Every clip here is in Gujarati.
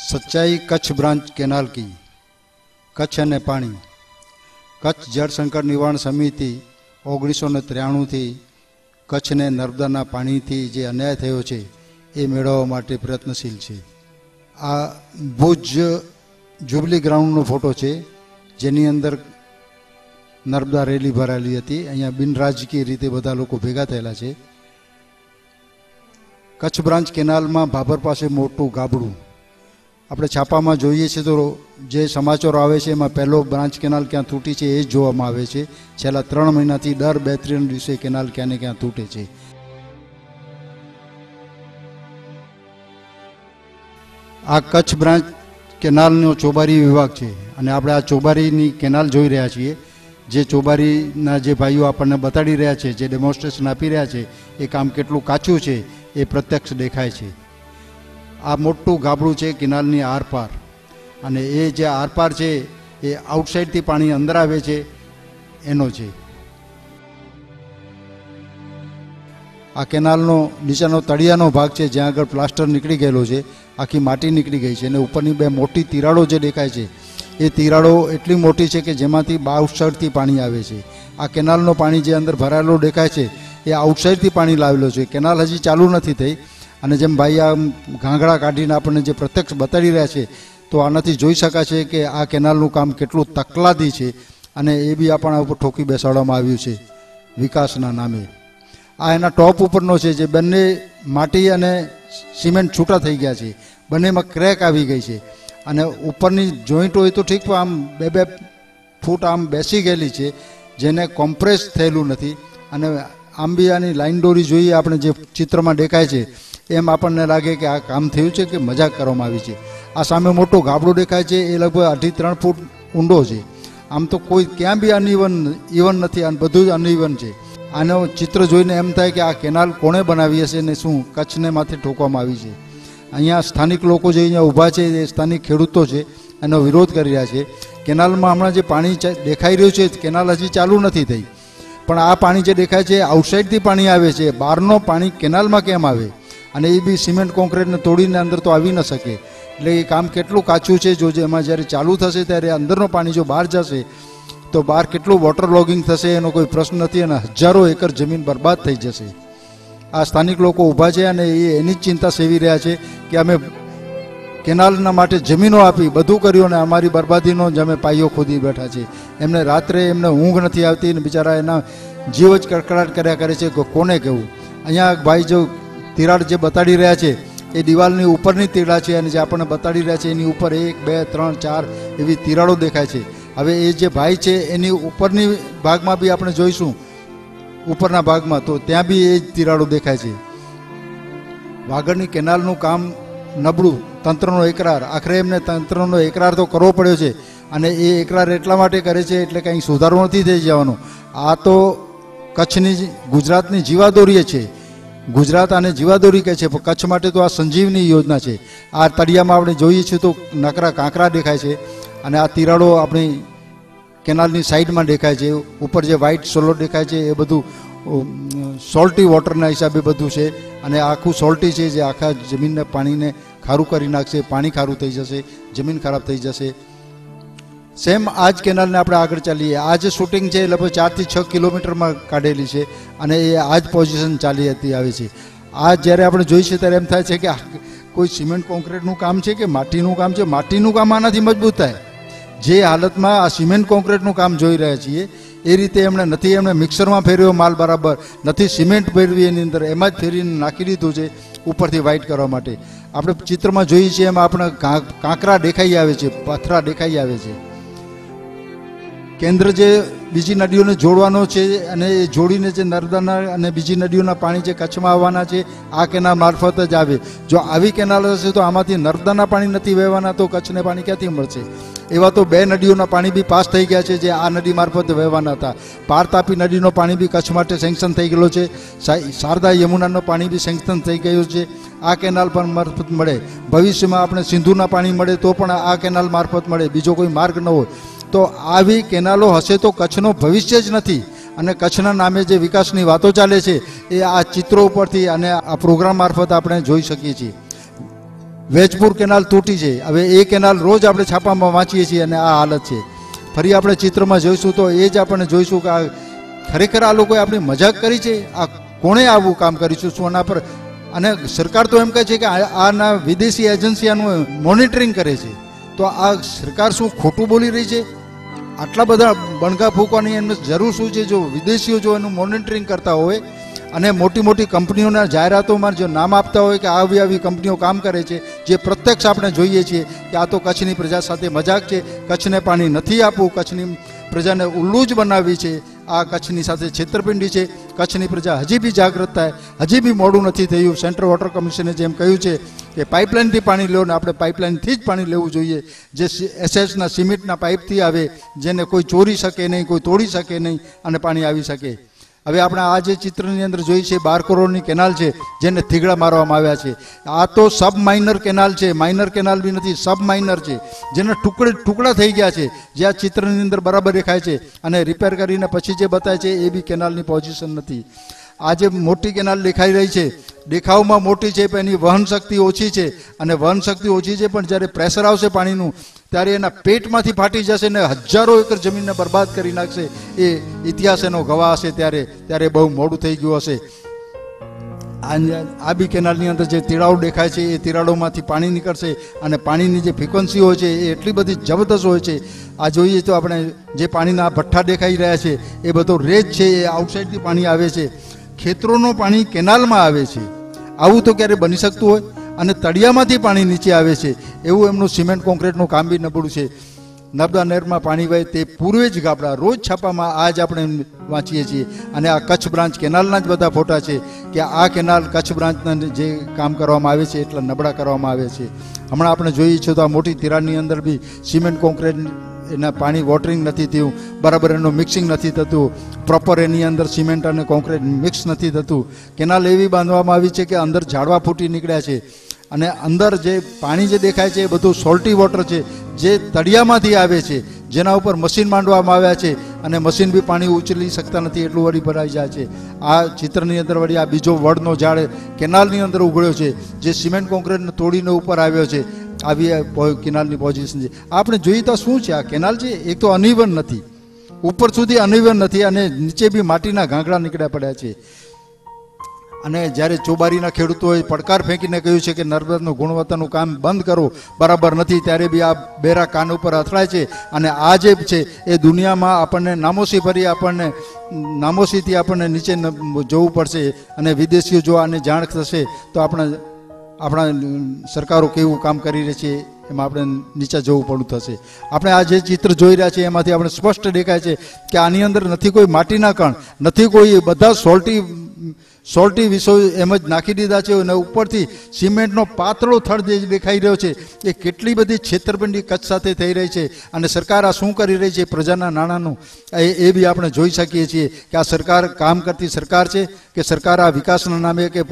सच्चाई कच्छ ब्रांच केनाल की। कच्छ अने पाणी। कच्छ जल संकट निवारण समिति 1993 थी कच्छ ने नर्मदाना पाणी थी जे अन्याय थयो छे ए मेळववा माटे प्रयत्नशील छे। आ भुज जुबली ग्राउंड नो फोटो छे जेनी अंदर नर्मदा रेली भराયેલી હતી। અહીંયા બિનરાજકીય રીતે બધા લોકો ભેગા થયેલા છે। કચ્છ બ્રાન્ચ કેનાલમાં ભાભર પાસે મોટું ગાબડું આપણે છાપામાં જોઈએ છે તો જે સમાચારો આવે છે એમાં પહેલો બ્રાન્ચ કેનાલ ક્યાં તૂટી છે એ જ જોવામાં આવે છે। છેલ્લા 3 મહિનાથી દર 2-3 દિવસે કેનાલ ક્યાં ને ક્યાં તૂટે છે। આ કચ્છ બ્રાન્ચ કેનાલનો ચોબારી વિભાગ છે અને આપણે આ ચોબારીની કેનાલ જોઈ રહ્યા છીએ। જે ચોબારીના જે ભાઈઓ આપણને બતાડી રહ્યા છે, જે ડેમોન્સ્ટ્રેશન આપી રહ્યા છે, એ કામ કેટલું કાચું છે એ પ્રત્યક્ષ દેખાય છે। આ મોટું ગાબડું છે કેનાલની આરપાર અને એ જે આરપાર છે એ આઉટસાઇડથી પાણી અંદર આવે છે એનો છે। આ કેનાલનો નીચેનો તળિયાનો ભાગ છે જ્યાં આગળ પ્લાસ્ટર નીકળી ગયેલો છે, આખી માટી નીકળી ગઈ છે અને ઉપરની બે મોટી તિરાડો જે દેખાય છે એ તિરાડો એટલી મોટી છે કે જેમાંથી આઉટસાઇડથી પાણી આવે છે। આ કેનાલનો પાણી જે અંદર ભરાયેલો દેખાય છે એ આઉટસાઇડથી પાણી લાવેલો છે। કેનાલ હજી ચાલુ નથી થઈ અને જેમ ભાઈ આ ઘાંગડા કાઢીને આપણને જે પ્રત્યક્ષ બતાડી રહ્યા છે તો આનાથી જોઈ શકાશે કે આ કેનાલનું કામ કેટલું તકલાદી છે અને એ બી આપણા ઉપર ઠોકી બેસાડવામાં આવ્યું છે વિકાસના નામે। આ એના ટોપ ઉપરનો છે જે બંને માટી અને સિમેન્ટ છૂટા થઈ ગયા છે, બંનેમાં ક્રેક આવી ગઈ છે અને ઉપરની જોઈન્ટ હોય તો ઠીક, આમ 2-2 ફૂટ આમ બેસી ગયેલી છે જેને કોમ્પ્રેસ થયેલું નથી। અને આમ બી આની લાઈન દોરી જોઈએ આપણે જે ચિત્રમાં દેખાય છે એમ આપણને લાગે કે આ કામ થયું છે કે મજાક કરવામાં આવી છે। આ સામે મોટો ગાબડો દેખાય છે એ લગભગ 2.5-3 ફૂટ ઊંડો છે। આમ તો કોઈ ક્યાં બી ઇવન નથી, અને બધું જ અનઇવન છે। આનો ચિત્ર જોઈને એમ થાય કે આ કેનાલ કોણે બનાવી હશે ને શું કચ્છને માથે ઠોકવામાં આવી છે। અહીંયા સ્થાનિક લોકો જે અહીંયા ઊભા છે એ સ્થાનિક ખેડૂતો છે, એનો વિરોધ કરી રહ્યા છે। કેનાલમાં હમણાં જે પાણી દેખાઈ રહ્યું છે કેનાલ હજી ચાલુ નથી થઈ, પણ આ પાણી જે દેખાય છે આઉટસાઇડથી પાણી આવે છે, બહારનો પાણી કેનાલમાં કેમ આવે? અને એ બી સિમેન્ટ કોન્ક્રીટને તોડીને અંદર તો આવી ન શકે। એટલે એ કામ કેટલું કાચું છે। જો એમાં જ્યારે ચાલુ થશે ત્યારે અંદરનો પાણી જો બહાર જશે તો બહાર કેટલું વોટર લોગિંગ થશે એનો કોઈ પ્રશ્ન નથી અને હજારો એકર જમીન બરબાદ થઈ જશે। આ સ્થાનિક લોકો ઊભા છે અને એ એની જ ચિંતા સેવી રહ્યા છે કે અમે કેનાલના માટે જમીનો આપી બધું કર્યું અને અમારી બરબાદીનો જ અમે પાયો ખોદી બેઠા છે। એમને રાત્રે એમને ઊંઘ નથી આવતી અને બિચારા એના જીવ જ કડકડાટ કર્યા કરે છે કે કોને કહેવું। અહીંયા ભાઈ જો તિરાડ જે બતાડી રહ્યા છે એ દિવાલની ઉપરની તિરાડ છે અને જે આપણને બતાડી રહ્યા છે એની ઉપર 1, 2, 3, 4 એવી તિરાડો દેખાય છે। હવે એ જે ભાઈ છે એની ઉપરની ભાગમાં બી આપણે જોઈશું, ઉપરના ભાગમાં તો ત્યાં બી એ જ તિરાડો દેખાય છે। વાગડની કેનાલનું કામ નબળું, તંત્રનો એકરાર, આખરે એમને તંત્રનો એકરાર તો કરવો પડ્યો છે અને એ એકરાર એટલા માટે કરે છે એટલે કંઈ સુધારો નથી થઈ જવાનો। આ તો કચ્છની ગુજરાતની જીવાદોરી છે। ગુજરાત આને જીવાદોરી કહે છે, પણ કચ્છ માટે તો આ સંજીવની યોજના છે। આ તળિયામાં આપણે જોઈએ છીએ તો નકરા કાંકરા દેખાય છે અને આ તિરાડો આપણી કેનાલની સાઈડમાં દેખાય છે। ઉપર જે વ્હાઇટ સોલો દેખાય છે એ બધું સોલ્ટી વોટરના હિસાબે બધું છે અને આખું સોલ્ટી છે જે આખા જમીનને પાણીને ખારું કરી નાખશે, પાણી ખારું થઈ જશે, જમીન ખરાબ થઈ જશે। સેમ આ જ કેનાલને આપણે આગળ ચાલીએ। આ જે શૂટિંગ છે લગભગ 4 થી 6 કિલોમીટરમાં કાઢેલી છે અને એ આ જ પોઝિશન ચાલી હતી આવે છે। આ જ્યારે આપણે જોઈએ છીએ ત્યારે એમ થાય છે કે કોઈ સિમેન્ટ કોન્ક્રીટનું કામ છે કે માટીનું કામ છે? માટીનું કામ આનાથી મજબૂત થાય। જે હાલતમાં આ સિમેન્ટ કોન્ક્રીટનું કામ જોઈ રહ્યા છીએ એ રીતે એમણે નથી, એમણે મિક્સરમાં ફેરવ્યો માલ બરાબર નથી, સિમેન્ટ ફેરવી એની અંદર એમાં જ ફેરીને નાખી દીધું છે ઉપરથી વ્હાઇટ કરવા માટે। આપણે ચિત્રમાં જોઈએ છીએ એમાં આપણે કાંકરા દેખાઈ આવે છે, પથરા દેખાઈ આવે છે। કેન્દ્ર જે બીજી નદીઓને જોડવાનો છે અને એ જોડીને જે નર્મદાના અને બીજી નદીઓના પાણી જે કચ્છમાં આવવાના છે આ કેનાલ મારફત જ આવે. જો આવી કેનાલ હશે તો આમાંથી નર્મદાના પાણી નથી વહેવાના તો કચ્છને પાણી ક્યાંથી મળશે? એવા તો 2 નદીઓના પાણી બી પાસ થઈ ગયા છે જે આ નદી મારફત વહેવાના હતા. પાર તાપી નદીનો પાણી બી કચ્છ માટે સેન્કશન થઈ ગયેલો છે. શારદા યમુનાનો પાણી બી સેન્કશન થઈ ગયું છે. આ કેનાલ પણ મારફત મળે. ભવિષ્યમાં આપણે સિંધુના પાણી મળે તો પણ આ કેનાલ મારફત મળે, બીજો કોઈ માર્ગ ન હોય. તો આવી કેનાલો હશે તો કચ્છનો ભવિષ્ય જ નથી. અને કચ્છના નામે જે વિકાસની વાતો ચાલે છે એ આ ચિત્રો ઉપરથી અને આ પ્રોગ્રામ મારફત આપણે જોઈ શકીએ છીએ. વેજપુર કેનાલ તૂટી છે. હવે એ કેનાલ રોજ આપણે છાપામાં વાંચીએ છીએ અને આ હાલત છે. ફરી આપણે ચિત્રમાં જોઈશું તો એ જ આપણે જોઈશું કે આ ખરેખર આ લોકોએ આપણી મજાક કરી છે. આ કોણે આવું કામ કર્યું છે? શું આના પર? અને સરકાર તો એમ કહે છે કે આના વિદેશી એજન્સી આનું મોનિટરિંગ કરે છે. તો આ સરકાર શું ખોટું બોલી રહી છે? આટલા બધા બણગા ફૂંકવાની એમને જરૂર શું છે? જો વિદેશીઓ જો એનું મોનિટરિંગ કરતા હોય અને મોટી મોટી કંપનીઓના જાહેરાતોમાં જો નામ આપતા હોય કે આવી આવી કંપનીઓ કામ કરે છે, જે પ્રત્યક્ષ આપણે જોઈએ છીએ કે આ તો કચ્છની પ્રજા સાથે મજાક છે, કચ્છને પાણી નથી આપવું, કચ્છની પ્રજાને ઉલ્લુ જ બનાવવી છે, આ કચ્છની સાથે છેતરપિંડી છે. કચ્છની પ્રજા હજી બી જાગૃત થાય, હજી બી મોડું નથી થયું. સેન્ટ્રલ વોટર કમિશને જેમ કહ્યું છે કે પાઇપલાઇનથી પાણી લો ને આપણે પાઇપલાઇનથી જ પાણી લેવું જોઈએ, જે એસએસના સિમેન્ટના પાઇપથી આવે, જેને કોઈ ચોરી શકે નહીં, કોઈ તોડી શકે નહીં અને પાણી આવી શકે. હવે આપણે આ જે ચિત્રની અંદર જોઈ છે 12 કરોડની કેનાલ છે જેને થીગડા મારવામાં આવ્યા છે. આ તો સબ માઇનર કેનાલ છે, માઇનર કેનાલ બી નથી, સબ માઇનર છે, જેના ટુકડા થઈ ગયા છે, જે આ ચિત્રની અંદર બરાબર દેખાય છે. અને રિપેર કરીને પછી જે બતાવે છે એ બી કેનાલની પોઝિશન નથી. આ જે મોટી કેનાલ દેખાઈ રહી છે, દેખાવમાં મોટી છે પણ એની વહન શક્તિ ઓછી છે. અને વહન શક્તિ ઓછી છે પણ જ્યારે પ્રેશર આવશે પાણીનું ત્યારે એના પેટમાંથી ફાટી જશે ને હજારો એકર જમીનને બરબાદ કરી નાખશે. એ ઇતિહાસ એનો ગવાહ હશે. ત્યારે બહુ મોડું થઈ ગયું હશે. આ બી કેનાલની અંદર જે તિરાડો દેખાય છે એ તિરાડોમાંથી પાણી નીકળશે અને પાણીની જે ફ્રિકવન્સી હોય છે એ એટલી બધી જબરદસ્ત હોય છે. આ જોઈએ તો આપણે જે પાણીના ભઠ્ઠા દેખાઈ રહ્યા છે એ બધો રેત છે, એ આઉટસાઇડથી પાણી આવે છે. ખેતરોનું પાણી કેનાલમાં આવે છે. આવું તો ક્યારે બની શકતું હોય? અને તળિયામાંથી પાણી નીચે આવે છે. એવું એમનું સિમેન્ટ કોન્ક્રીટનું કામ બી નબળું છે. નર્મદા નહેરમાં પાણી વહે તે પૂર્વે જ ગાબડા રોજ છાપામાં આજ આપણે વાંચીએ છીએ. અને આ કચ્છ બ્રાન્ચ કેનાલના જ બધા ફોટા છે કે આ કેનાલ કચ્છ બ્રાન્ચના જે કામ કરવામાં આવે છે એટલા નબળા કરવામાં આવે છે. હમણાં આપણે જોઈએ છીએ તો આ મોટી તિરાડની અંદર બી સિમેન્ટ કોન્ક્રીટ એના પાણી વોટરિંગ નથી થયું, બરાબર એનું મિક્સિંગ નથી થતું, પ્રોપર એની અંદર સિમેન્ટ અને કોન્ક્રીટ મિક્સ નથી થતું. કેનાલ એવી બાંધવામાં આવી છે કે અંદર ઝાડવા ફૂટી નીકળ્યા છે. અને અંદર જે પાણી જે દેખાય છે એ બધું સોલ્ટી વોટર છે, જે તળિયામાંથી આવે છે, જેના ઉપર મશીન માંડવામાં આવ્યા છે અને મશીન બી પાણી ઉચલી શકતા નથી, એટલું વળી ભરાઈ જાય છે. આ ચિત્રની અંદર વળી આ બીજો વડનો ઝાડ કેનાલની અંદર ઉગડ્યો છે, જે સિમેન્ટ કોન્ક્રીટને તોડીને ઉપર આવ્યો છે. આવી કેનાલની પોઝિશન છે. આપણે જોઈએ તો શું છે આ કેનાલ છે? એક તો અનઇવન નથી, ઉપર સુધી અનઇવન નથી અને નીચે બી માટીના ગાંગડા નીકળ્યા પડ્યા છે. અને જ્યારે ચોબારીના ખેડૂતોએ પડકાર ફેંકીને કહ્યું છે કે નર્મદાનું ગુણવત્તાનું કામ બંધ કરો, બરાબર નથી, ત્યારે બી આ બેરા કાન ઉપર અથડાય છે. અને આ જે છે એ દુનિયામાં આપણને નામોશી ભરી નામોશીથી આપણને નીચે જોવું પડશે. અને વિદેશીઓ જો આને જાણ થશે તો આપણા સરકારો કેવું કામ કરી રહી છે એમાં આપણે નીચે જવું પડવું થશે. આપણે આ જે ચિત્ર જોઈ રહ્યા છીએ એમાંથી આપણે સ્પષ્ટ દેખાય છે કે આની અંદર નથી કોઈ માટીના કણ, નથી કોઈ, બધા સોલ્ટી વિષયો એમ જ નાખી દીધા છે. અને ઉપરથી સિમેન્ટનો પાતળો થડ જે દેખાઈ રહ્યો છે એ કેટલી બધી છેતરપિંડી કચ્છ સાથે થઈ રહી છે. અને સરકાર આ શું કરી રહી છે પ્રજાના નાણાંનું, એ બી આપણે જોઈ શકીએ છીએ કે આ સરકાર કામ કરતી સરકાર છે કે સરકાર આ વિકાસના નામે કે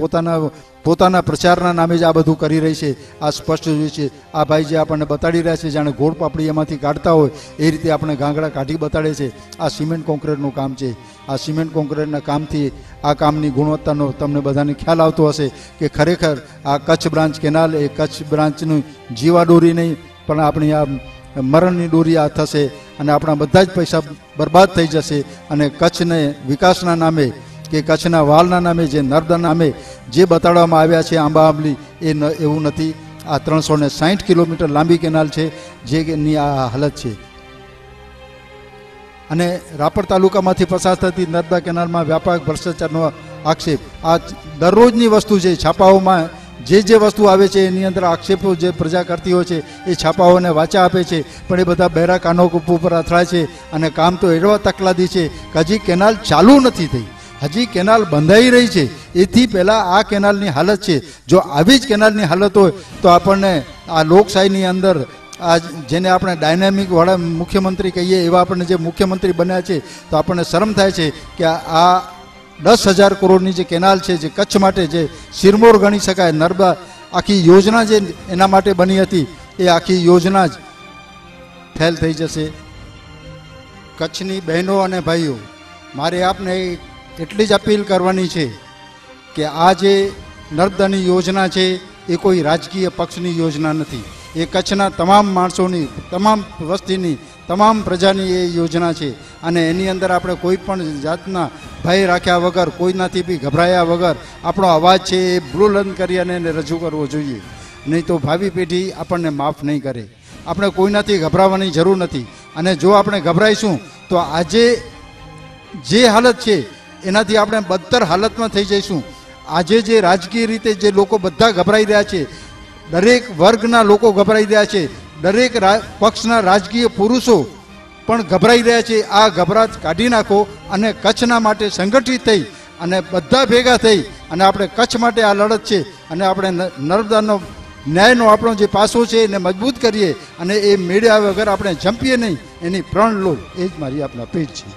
પોતાના પ્રચારના નામે જ આ બધું કરી રહી છે. આ સ્પષ્ટ જોઈએ છે. આ ભાઈ જે આપણને બતાડી રહ્યા છે જાણે ગોળ પાપડી એમાંથી કાઢતા હોય એ રીતે આપણે ગાંગડા કાઢી બતાડે છે. આ સિમેન્ટ કોન્ક્રીટનું કામ છે. આ સિમેન્ટ કોન્ક્રીટના કામથી આ કામની ગુણવત્તાનો તમને બધાને ખ્યાલ આવતો હશે કે ખરેખર આ કચ્છ બ્રાન્ચ કેનાલ એ કચ્છ બ્રાન્ચનું જીવાદોરી નહીં પણ આપણી આ મરણની દોરી આ થશે. અને આપણા બધા જ પૈસા બરબાદ થઈ જશે. અને કચ્છને વિકાસના નામે કે કચ્છના વાલના નામે, જે નર્મદા નામે જે બતાડવામાં આવ્યા છે આંબા આંબલી, એ એવું નથી. આ 360 કિલોમીટર લાંબી કેનાલ છે જેની આ હાલત છે. અને રાપર તાલુકામાંથી પસાર થતી નર્મદા કેનાલમાં વ્યાપક ભ્રષ્ટાચારનો આક્ષેપ આ દરરોજની વસ્તુ છે. છાપાઓમાં જે વસ્તુ આવે છે એની અંદર આક્ષેપો જે પ્રજા કરતી હોય છે એ છાપાઓને વાચા આપે છે, પણ એ બધા બહેરા કાનો ઉપર અથડાય છે. અને કામ તો એવા તકલાદી છે કે હજી કેનાલ ચાલુ નથી થઈ, હજી કેનાલ બંધાઈ રહી છે. એથી પહેલાં આ કેનાલની હાલત છે. જો આવી જ કેનાલની હાલત હોય તો આપણને આ લોકશાહીની અંદર આ જેને આપણે ડાયનામિક વાળા મુખ્યમંત્રી કહીએ એવા આપણને જે મુખ્યમંત્રી બન્યા છે તો આપણને શરમ થાય છે કે આ 10,000 કરોડની જે કેનાલ છે, જે કચ્છ માટે જે શિરમોર ગણી શકાય, નર્મદા આખી યોજના જે એના માટે બની હતી એ આખી યોજના જ ફેલ થઈ જશે. કચ્છની બહેનો અને ભાઈઓ, મારે આપને એટલી જ અપીલ કરવાની છે કે આ જે નર્મદાની યોજના છે એ કોઈ રાજકીય પક્ષની યોજના નથી. એ કચ્છના તમામ માણસોની, તમામ વસ્તીની, તમામ પ્રજાની એ યોજના છે. અને એની અંદર આપણે કોઈ પણ જાતના ભય રાખ્યા વગર, કોઈનાથી બી ગભરાયા વગર આપણો અવાજ છે એ બુલંદ કરી અને એને રજૂ કરવો જોઈએ. નહીં તો ભાવિ પેઢી આપણને માફ નહીં કરે. આપણે કોઈનાથી ગભરાવાની જરૂર નથી. અને જો આપણે ગભરાઈશું તો આજે જે હાલત છે એનાથી આપણે બદતર હાલતમાં થઈ જઈશું. આજે જે રાજકીય રીતે જે લોકો બધા ગભરાઈ રહ્યા છે, દરેક વર્ગના લોકો ગભરાઈ રહ્યા છે, દરેક પક્ષના રાજકીય પુરુષો પણ ગભરાઈ રહ્યા છે. આ ગભરાટ કાઢી નાખો અને કચ્છના માટે સંગઠિત થઈ અને બધા ભેગા થઈ અને આપણે કચ્છ માટે આ લડત છે અને આપણે નર્મદાનો ન્યાયનો આપણો જે પાસો છે એને મજબૂત કરીએ અને એ મેળ્યા વગર આપણે જંપીએ નહીં, એની પ્રણ લો. એ જ મારી આપના અપીલ છે.